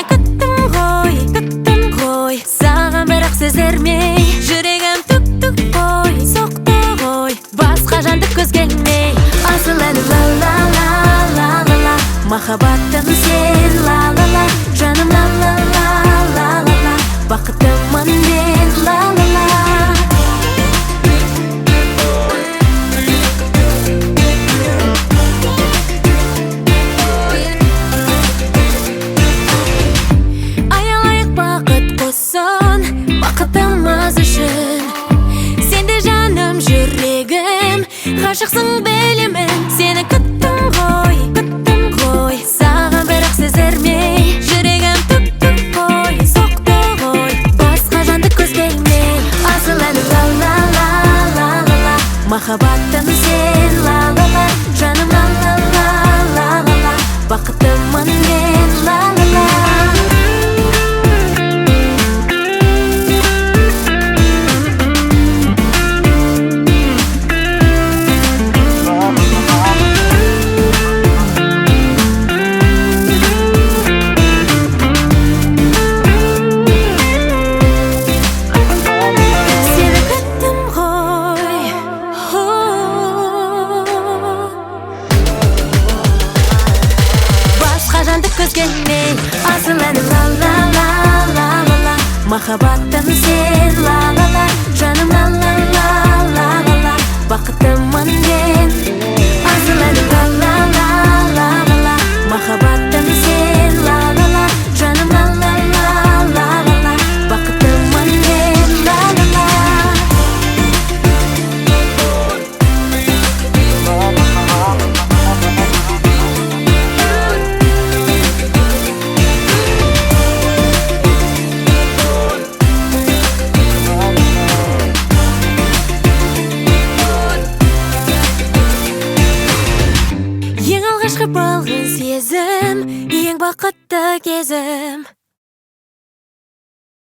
күттім ғой, саған бірақ сөз бермей. Жүрегім түк қой, соқты ғой, басқа жанды көз келмей. Асыл әні ла-ла-ла-ла-ла-ла, махаббатым сен ла-ла-ла, жаным ла-ла-ла-ла-ла-ла, бақытымын мен ла-ла-ла. Аялайық бақыт қосын, бақытымыз үшін. Сен де жаным, жүрегім, ғашықсың білемін. Сені күттім ғой, саған бірақ сөз бермей. Жүрегім түк қой, соқты ғой, басқа жанды көз келмей. Асыл әні ла-ла-ла-ла-ла-ла, махаббатым сен ла-ла-ла, жаным ла-ла-ла-ла-ла, бақытымын мен ла-ла-ла. Көз келмей, асыл әні ла-ла-ла-ла-ла-ла, махаббатым сен ла-ла-ла, жаным ла-ла-ла-ла-ла, бақытымын мен. Асыл әні ла-ла-ла-ла-ла-ла, махаббатым сен ла-ла-ла, жаным ла-ла-ла-ла-ла, бақытымын мен ла-ла-ла. Ең алғашқы балғын сезім, ең бақытты кезім.